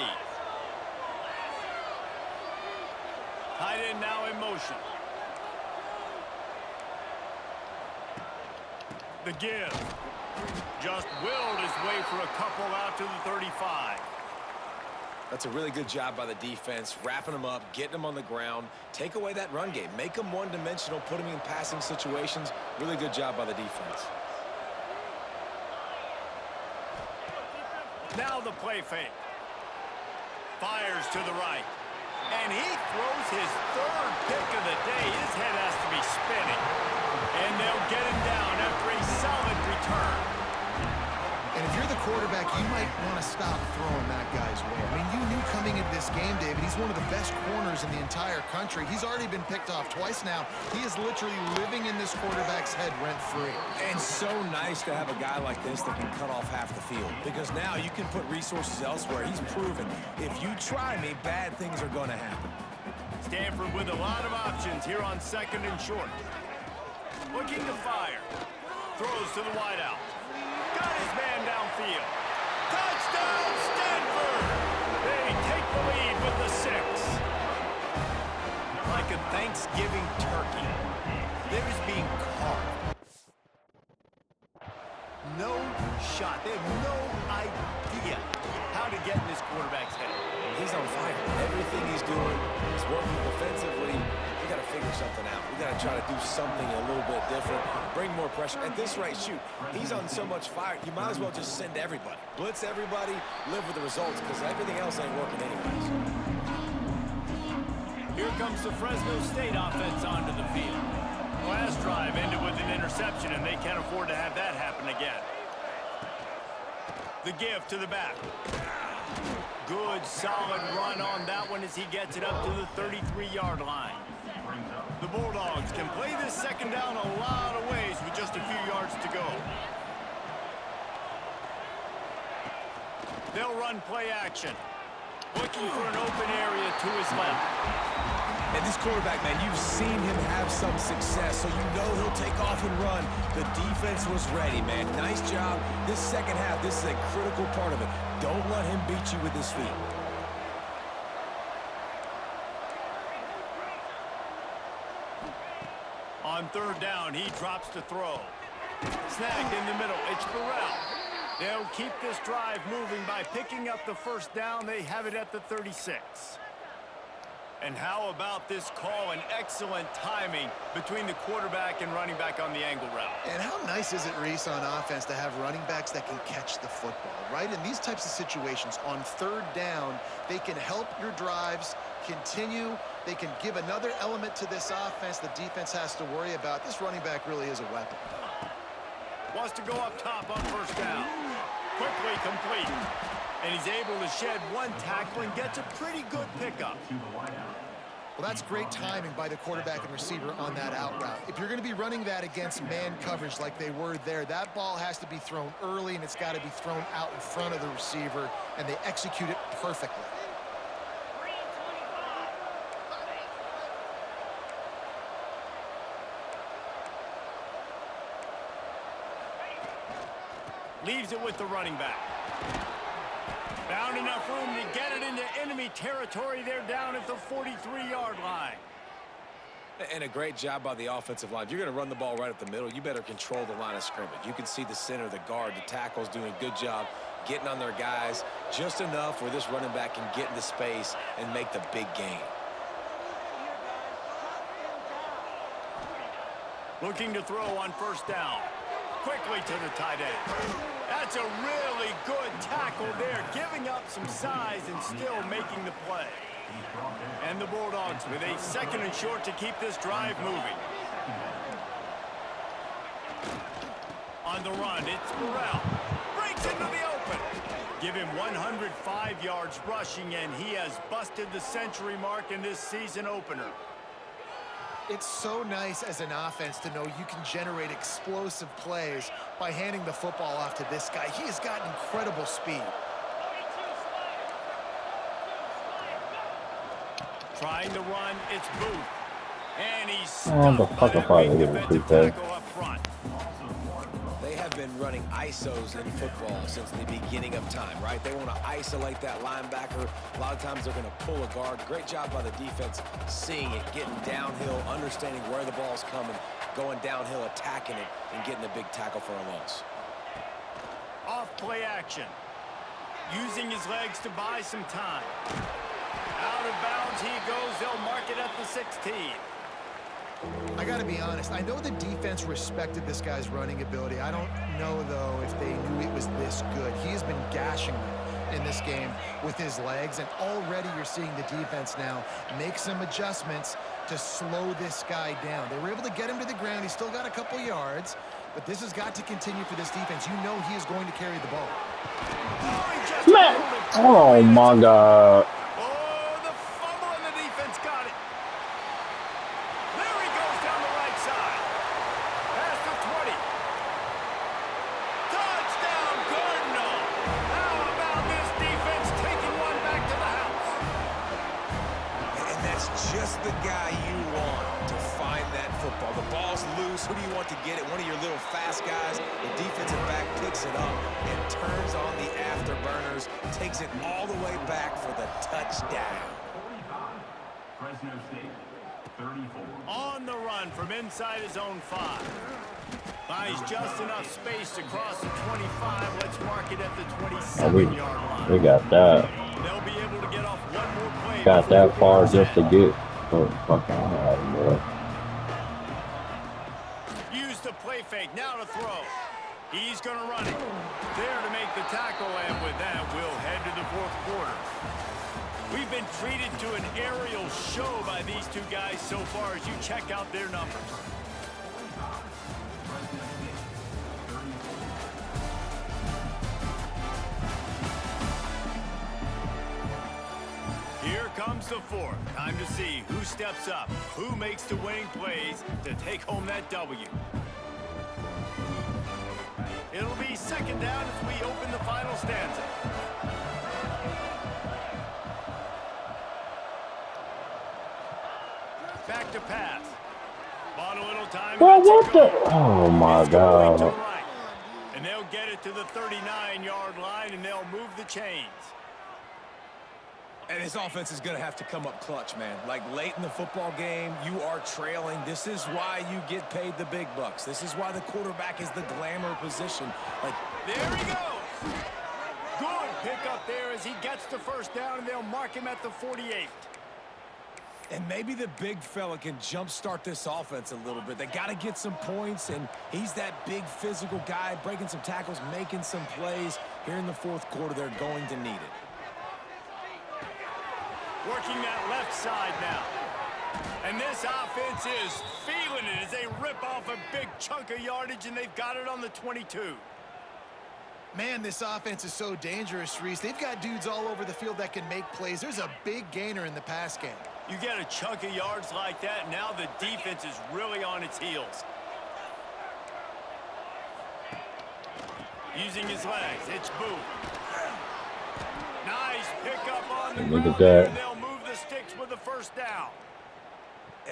Tight end now in motion. The give. Just willed his way for a couple out to the 35. That's a really good job by the defense, wrapping them up, getting them on the ground. Take away that run game. Make them one-dimensional, put them in passing situations. Really good job by the defense. Now the play fake. Fires to the right. And he throws his 3rd pick of the day. His head has to be spinning. And they'll get him down after a solid return. And if you're the quarterback, you might want to stop throwing that guy's way. I mean, you knew coming into this game, David, he's one of the best corners in the entire country. He's already been picked off twice now. He is literally living in this quarterback's head rent-free. And so nice to have a guy like this that can cut off half the field, because now you can put resources elsewhere. He's proven if you try me, bad things are going to happen. Stanford with a lot of options here on 2nd and short. Looking to fire. Throws to the wideout. Got his man downfield. Touchdown, Stanford! They take the lead with the 6. Like a Thanksgiving turkey. They're just being carved. No shot. They have no idea how to get in this quarterback's head. He's on fire. Everything he's doing is working defensively. We got to figure something out. We got to try to do something a little bit different. Bring more pressure. At this rate, shoot, he's on so much fire, you might as well just send everybody. Blitz everybody, live with the results, because everything else ain't working anyways. Here comes the Fresno State offense onto the field. Last drive ended with an interception, and they can't afford to have that happen again. The give to the back. Good, solid run on that one as he gets it up to the 33-yard line. The Bulldogs can play this 2nd down a lot of ways with just a few yards to go. They'll run play action. Looking for an open area to his left. And this quarterback, man, you've seen him have some success, so you know he'll take off and run. The defense was ready, man. Nice job. This second half, this is a critical part of it. Don't let him beat you with his feet. On 3rd down, he drops to throw. Snagged in the middle. It's Burrell. They'll keep this drive moving by picking up the first down. They have it at the 36. And how about this call? An excellent timing between the quarterback and running back on the angle route. And how nice is it, Reese, on offense to have running backs that can catch the football, right? In these types of situations, on 3rd down, they can help your drives continue. They can give another element to this offense the defense has to worry about. This running back really is a weapon. Wants to go up top on 1st down. Quickly complete. And he's able to shed one tackle and gets a pretty good pickup. Well, that's great timing by the quarterback and receiver on that out route. If you're going to be running that against man coverage like they were there, that ball has to be thrown early, and it's got to be thrown out in front of the receiver, and they execute it perfectly. Leaves it with the running back. Found enough room to get it into enemy territory. They're down at the 43-yard line. And a great job by the offensive line. If you're going to run the ball right up the middle, you better control the line of scrimmage. You can see the center, the guard, the tackles doing a good job getting on their guys just enough where this running back can get into space and make the big gain. Looking to throw on first down. Quickly to the tight end. That's a really good tackle there, giving up some size and still making the play. And the Bulldogs with a 2nd and short to keep this drive moving. On the run, it's Burrell. Breaks into the open. Give him 105 yards rushing, and he has busted the century mark in this season opener. It's so nice as an offense to know you can generate explosive plays by handing the football off to this guy. He has got incredible speed. Trying to run, it's Booth. And he's the stuck fuck by up out that of big here, defensive Booth. tackle up front. They have been running ISOs in football since the beginning of time, right? They want to isolate that linebacker. A lot of times they're going to pull a guard. Great job by the defense seeing it, getting downhill, understanding where the ball's coming, going downhill, attacking it, and getting a big tackle for a loss. Off play action. Using his legs to buy some time. Out of bounds he goes. They'll mark it at the 16. I got to be honest. I know the defense respected this guy's running ability. I don't know, though, if they knew it was this good. He has been gashing them in this game with his legs, and already you're seeing the defense now make some adjustments to slow this guy down. They were able to get him to the ground. He's still got a couple yards, but this has got to continue for this defense. You know he is going to carry the ball. Man! Oh, my God. Just the guy you want to find that football. The ball's loose. Who do you want to get it? One of your little fast guys. The defensive back picks it up and turns on the afterburners, takes it all the way back for the touchdown. 45, Fresno State, 34. On the run from inside his own 5. Buys just enough space to cross the 25. Let's mark it at the 27-yard line. We got that. They'll be able to get off one more play. Got that far just to get. Oh, fucking hell, boy. Use the play fake. Now to throw. He's going to run it. There to make the tackle, and with that, we'll head to the 4th quarter. We've been treated to an aerial show by these two guys so far as you check out their numbers. Here comes the 4th. Time to see who steps up, who makes the winning plays to take home that W. It'll be 2nd down as we open the final stanza. Back to pass. Bought a little time. Bro, what the? Oh, my God. Right. And they'll get it to the 39-yard line, and they'll move the chains. And his offense is going to have to come up clutch, man. Like late in the football game, you are trailing. This is why you get paid the big bucks. This is why the quarterback is the glamour position. Like, there he goes. Good pickup there as he gets the first down, and they'll mark him at the 48. And maybe the big fella can jumpstart this offense a little bit. They got to get some points, and he's that big physical guy, breaking some tackles, making some plays. Here in the 4th quarter, they're going to need it. Working that left side now. And this offense is feeling it as they rip off a big chunk of yardage, and they've got it on the 22. Man, this offense is so dangerous, Reese. They've got dudes all over the field that can make plays. There's a big gainer in the pass game. You get a chunk of yards like that, now the defense is really on its heels. Using his legs, it's Booth. Nice pickup on the Look ground at there. that. They'll move the sticks with the first down.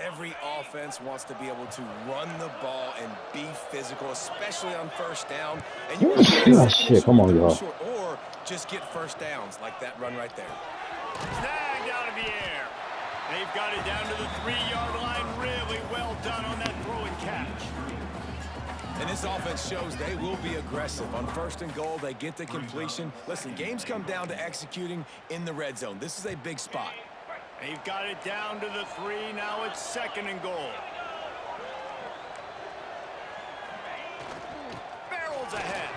Every offense wants to be able to run the ball and be physical, especially on first down. And you want to Oh, shit, come on, y'all. or just get first downs like that run right there. Snagged out of the air. They've got it down to the 3-yard line. Really well done on that throw and catch. And this offense shows they will be aggressive. On first and goal, they get the completion. Listen, games come down to executing in the red zone. This is a big spot. They've got it down to the 3. Now it's 2nd and goal. Barrels ahead.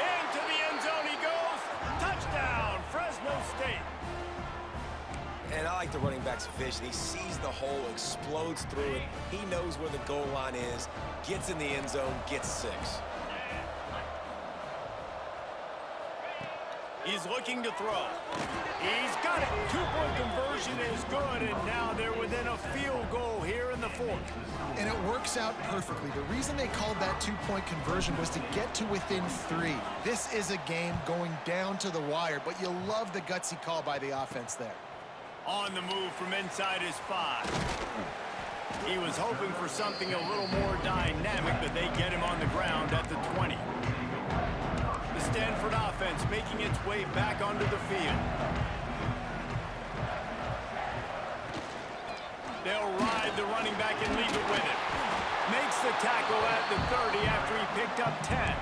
Into the end zone he goes. Touchdown, Fresno State. And I like the running back's vision. He sees the hole, explodes through it. He knows where the goal line is, gets in the end zone, gets 6. He's looking to throw. He's got it. 2-point conversion is good, and now they're within a field goal here in the 4th. And it works out perfectly. The reason they called that 2-point conversion was to get to within 3. This is a game going down to the wire, but you love the gutsy call by the offense there. On the move from inside his 5. He was hoping for something a little more dynamic, but they get him on the ground at the 20. The Stanford offense making its way back onto the field. They'll ride the running back and leave it with him. Makes the tackle at the 30 after he picked up 10.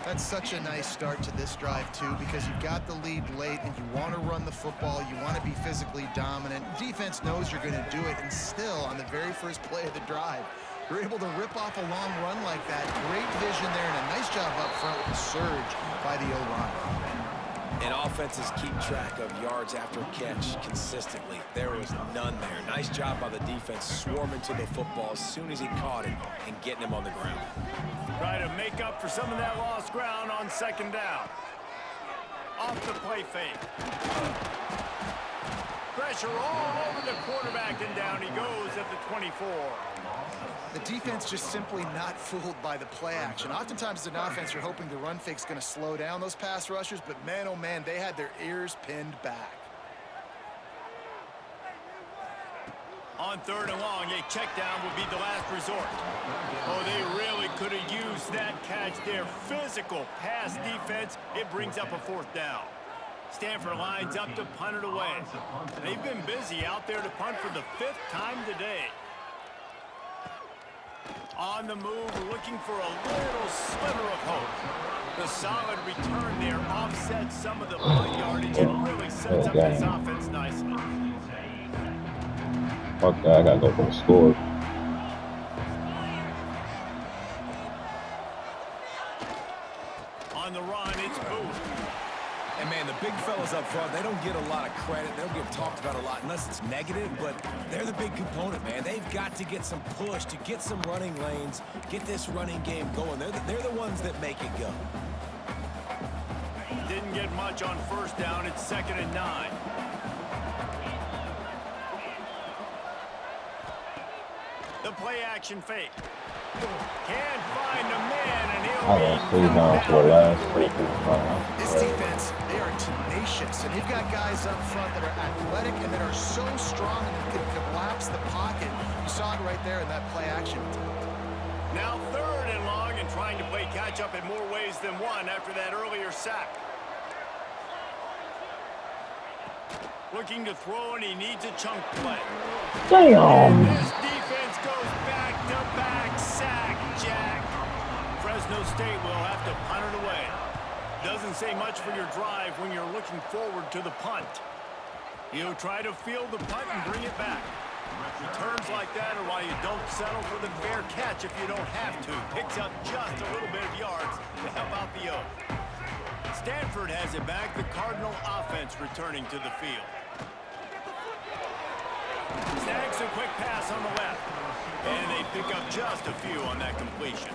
That's such a nice start to this drive, too, because you've got the lead late and you want to run the football. You want to be physically dominant. Defense knows you're going to do it, and still, on the very first play of the drive, you're able to rip off a long run like that. Great vision there, and a nice job up front with the surge by the O-line. And offenses keep track of yards after catch consistently. There was none there. Nice job by the defense swarming to the football as soon as he caught it and getting him on the ground. Try to make up for some of that lost ground on 2nd down. Off the play fake. Pressure all over the quarterback, and down he goes at the 24. The defense just simply not fooled by the play action. Oftentimes, as an offense, you're hoping the run fake's going to slow down those pass rushers, but man, oh man, they had their ears pinned back. On 3rd and long, a check down would be the last resort. Oh, they really could have used that catch there. Physical pass defense. It brings up a 4th down. Stanford lines up to punt it away. They've been busy out there to punt for the 5th time today. On the move, looking for a little sliver of hope. The solid return there offsets some of the punt yardage and really sets up this offense nicely. Fuck that, I gotta go for the score. On the run, it's Booth. And man, the big fellas up front, they don't get a lot of credit. They don't get talked about a lot unless it's negative, but they're the big component, man. They've got to get some push, to get some running lanes, get this running game going. They're the ones that make it go. Didn't get much on 1st down. It's 2nd and 9. The play action fake. Can't find a man, and he'll I don't see down to the last pick. This defense, they are tenacious, and you've got guys up front that are athletic and that are so strong and can collapse the pocket. You saw it right there in that play action. Now 3rd and long, and trying to play catch up in more ways than one after that earlier sack. Looking to throw, and he needs a chunk play. Damn! This defense goes back-to-back sack, Jack. Fresno State will have to punt it away. Doesn't say much for your drive when you're looking forward to the punt. He'll try to field the punt and bring it back. Returns like that are why you don't settle for the fair catch if you don't have to. Picks up just a little bit of yards to help out the O. Stanford has it back. The Cardinal offense returning to the field. Snags a quick pass on the left. And they pick up just a few on that completion.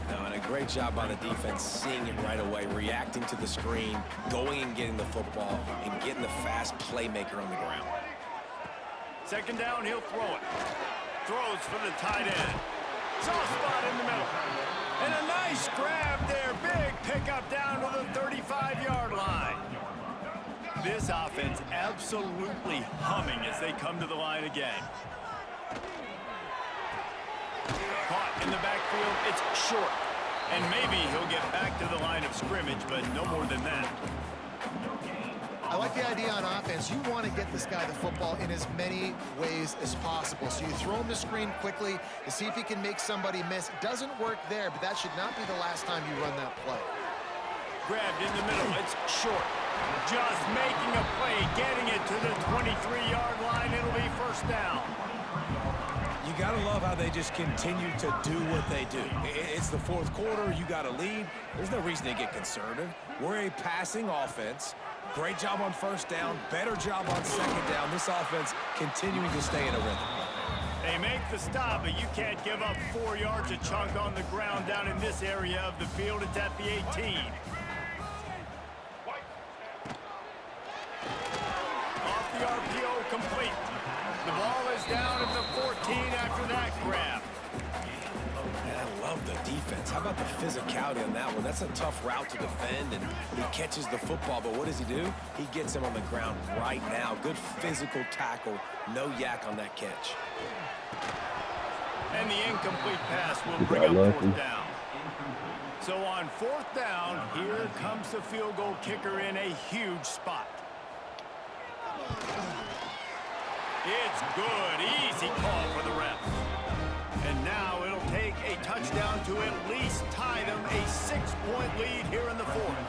Now, and a Great job by the defense, seeing it right away, reacting to the screen, going and getting the football, and getting the fast playmaker on the ground. Second down, he'll throw it. Throws for the tight end. Soft spot in the middle. And a nice grab there. Big pickup down to the 35-yard line. This offense absolutely humming as they come to the line again. Caught in the backfield. It's short. And maybe he'll get back to the line of scrimmage, but no more than that. I like the idea on offense. You want to get this guy the football in as many ways as possible. So you throw him the screen quickly to see if he can make somebody miss. It doesn't work there, but that should not be the last time you run that play. Grabbed in the middle. It's short. Just making a play, getting it to the 23-yard line. It'll be first down. You got to love how they just continue to do what they do. It's the fourth quarter. You got a lead. There's no reason to get conservative. We're a passing offense. Great job on first down. Better job on second down. This offense continuing to stay in a rhythm. They make the stop, but you can't give up 4 yards a chunk on the ground down in this area of the field. It's at the 18. Off the RPO, complete. The ball is down at the 14 after that grab. I love the defense. How about the physicality on that one? That's a tough route to defend, and he catches the football, but what does he do? He gets him on the ground right now. Good physical tackle. No yak on that catch. And the incomplete pass will bring up fourth down. So on fourth down, here comes the field goal kicker in a huge spot. It's good. Easy call for the refs. And now it'll take a touchdown to at least tie them a 6-point lead here in the fourth.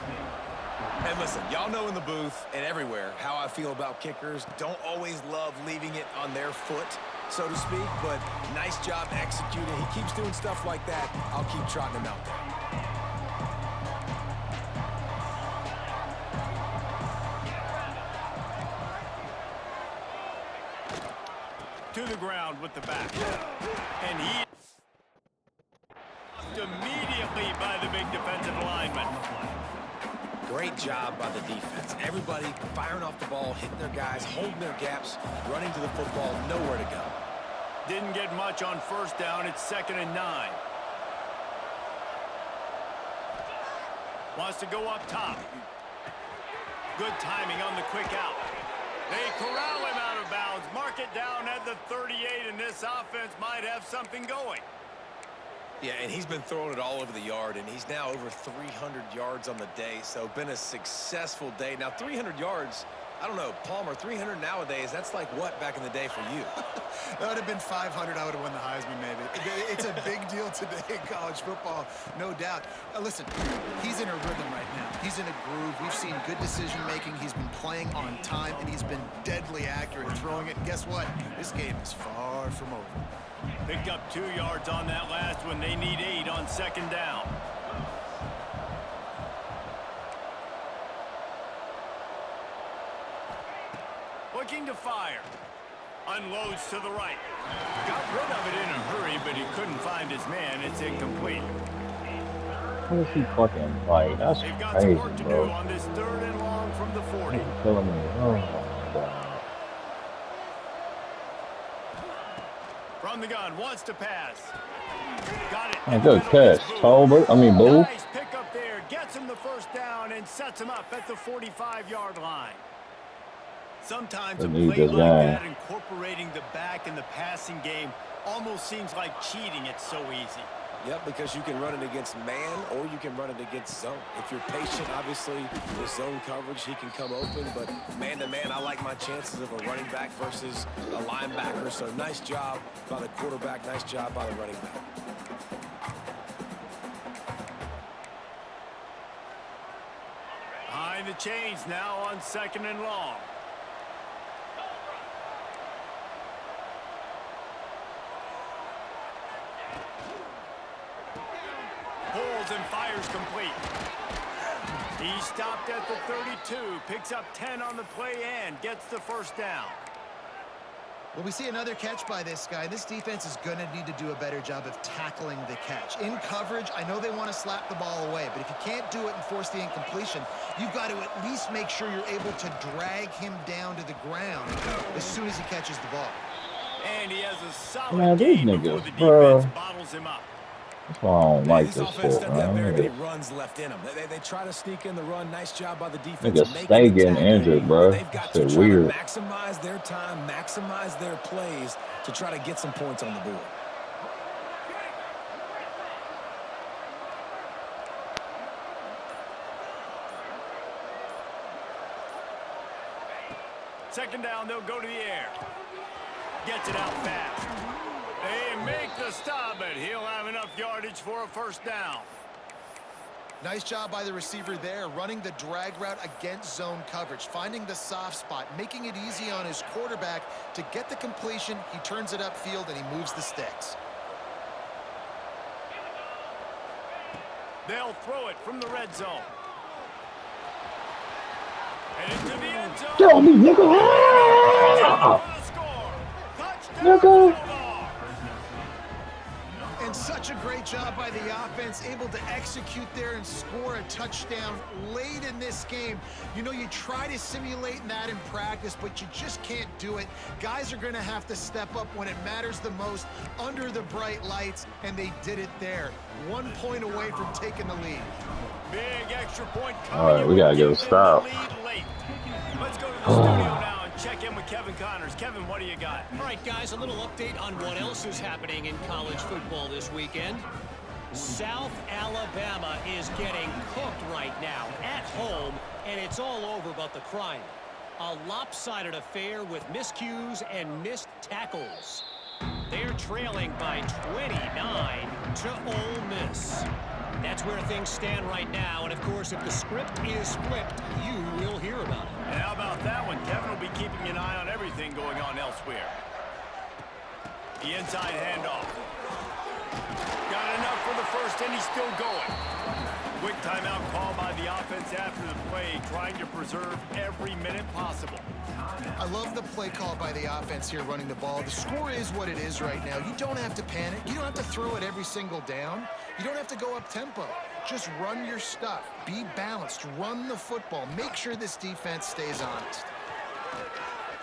And listen, y'all know in the booth and everywhere how I feel about kickers. Don't always love leaving it on their foot, so to speak, but nice job executing. He keeps doing stuff like that. I'll keep trotting him out there. To the ground with the back. And he immediately by the big defensive lineman. Great job by the defense. Everybody firing off the ball, hitting their guys, holding their gaps, running to the football, nowhere to go. Didn't get much on first down. It's 2nd and 9. Wants to go up top. Good timing on the quick out. They corral him out of bounds. Mark it down at the 38, and this offense might have something going. Yeah, and he's been throwing it all over the yard, and he's now over 300 yards on the day, so been a successful day. Now, 300 yards, I don't know, Palmer, 300 nowadays, that's like what back in the day for you? That would have been 500. I would have won the Heisman, maybe. It's a big deal today in college football, no doubt. Listen, he's in a rhythm right now. He's in a groove. We've seen good decision-making. He's been playing on time, and he's been deadly accurate throwing it. And guess what? This game is far from over. Picked up 2 yards on that last one. They need 8 on second down. Looking to fire. Unloads to the right. Got rid of it in a hurry, but he couldn't find his man. It's incomplete. What is he fucking like? That's They've got crazy, some work to bro. do on this 3rd and long from the 40. He's killing me. Oh my god. From the gun, wants to pass. Got it. Oh, good catch, Tolbert. I mean, Boo. Nice pick up there. Gets him the first down and sets him up at the 45-yard line. Sometimes a Need play this like guy. that, incorporating the back in the passing game, almost seems like cheating. It's so easy. Yep, because you can run it against man or you can run it against zone. If you're patient, obviously, with zone coverage, he can come open. But man-to-man, I like my chances of a running back versus a linebacker. So nice job by the quarterback. Nice job by the running back. Behind the chains now on 2nd and long. Pulls and fires complete. He stopped at the 32, picks up 10 on the play and gets the first down. Well, we see another catch by this guy. This defense is going to need to do a better job of tackling the catch. In coverage, I know they want to slap the ball away, but if you can't do it and force the incompletion, you've got to at least make sure you're able to drag him down to the ground as soon as he catches the ball. And he has a solid game before the defense bottles him up. That's why I don't like this offense sport, doesn't have very many man. runs left in them. They try to sneak in the run. Nice job by the defense. Niggas stay getting injured, bro. They've got Shit to try weird. to maximize their time, maximize their plays to try to get some points on the board. Second down, they'll go to the air. Gets it out fast. They make the stop, but he'll have enough yardage for a first down. Nice job by the receiver there, running the drag route against zone coverage, finding the soft spot, making it easy on his quarterback to get the completion. He turns it upfield, and he moves the sticks. They'll throw it from the red zone. And into the end zone. Get on me, nigga! Nigga! And such a great job by the offense, able to execute there and score a touchdown late in this game. You know, you try to simulate that in practice, but you just can't do it. Guys are going to have to step up when it matters the most under the bright lights, and they did it there. 1 point away from taking the lead. Big extra point coming. All right, we got to get a stop. Let's go to the studio now and check in with Kevin Connors. Kevin, what do you got? All right, guys, a little update on what else is happening in college football this weekend. South Alabama is getting cooked right now at home, and it's all over but the crying. A lopsided affair with miscues and missed tackles. They're trailing by 29 to Ole Miss. That's where things stand right now, and of course, if the script is flipped, you will hear about it. And how about that one? Kevin will be keeping an eye on everything going on elsewhere. The inside handoff. Got enough for the first, and he's still going. Quick timeout call by the offense after the play, trying to preserve every minute possible. I love the play call by the offense here running the ball. The score is what it is right now. You don't have to panic. You don't have to throw it every single down. You don't have to go up tempo. Just run your stuff. Be balanced. Run the football. Make sure this defense stays honest.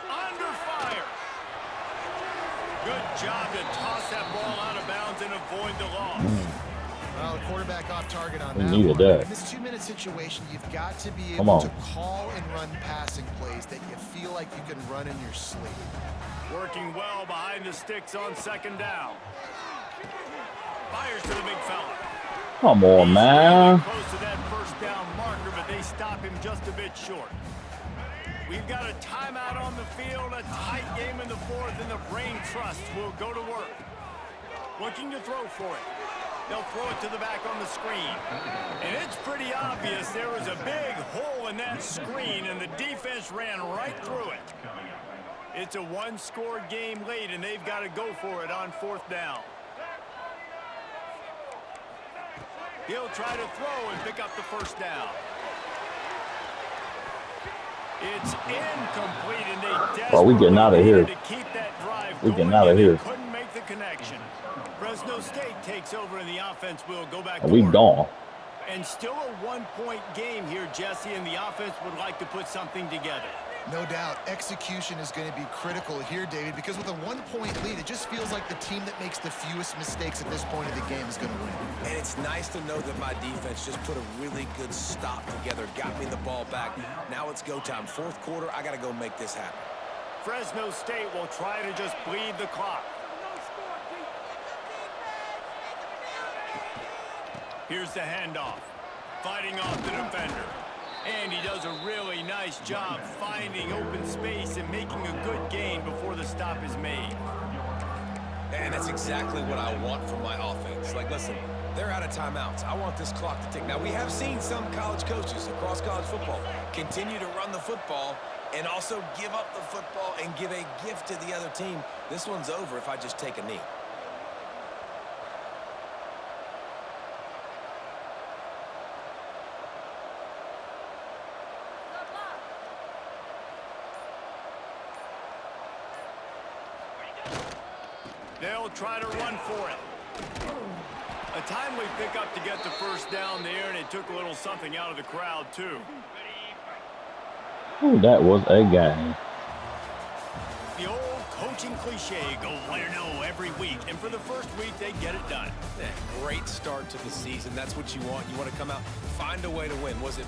Under fire. Good job to toss that ball out of bounds and avoid the loss. Well, the quarterback off target on We that needed one. that. In this 2-minute situation, you've got to be Come able on. to call and run passing plays that you feel like you can run in your sleep. Working well behind the sticks on second down. Fires to the big fella. Come on, He's man. really close to that first down marker, but they stop him just a bit short. We've got a timeout on the field, a tight game in the fourth, and the brain trust will go to work. Looking to throw for it. They'll throw it to the back on the screen. And it's pretty obvious there was a big hole in that screen, and the defense ran right through it. It's a one-score game late, and they've got to go for it on fourth down. He'll try to throw and pick up the first down. It's incomplete, and they Bro, we getting out of here. to keep that drive We going, getting out of and they here. couldn't make the connection. Fresno State takes over, and the offense will go back to We work. gone. And still a one-point game here, Jesse, and the offense would like to put something together. No doubt, execution is going to be critical here, David, because with a 1-point lead, it just feels like the team that makes the fewest mistakes at this point of the game is going to win. And it's nice to know that my defense just put a really good stop together, got me the ball back. Now it's go time. Fourth quarter, I got to go make this happen. Fresno State will try to just bleed the clock. Here's the handoff. Fighting off the defender. And he does a really nice job finding open space and making a good gain before the stop is made. And that's exactly what I want from my offense. Like, listen, they're out of timeouts. I want this clock to tick. Now, we have seen some college coaches across college football continue to run the football and also give up the football and give a gift to the other team. This one's over if I just take a knee. They'll try to run for it. A timely pickup to get the first down there, and it took a little something out of the crowd, too. Ooh, that was a game. The old coaching cliche, go 1-0 every week, and for the first week, they get it done. Great start to the season. That's what you want. You want to come out, find a way to win. Was it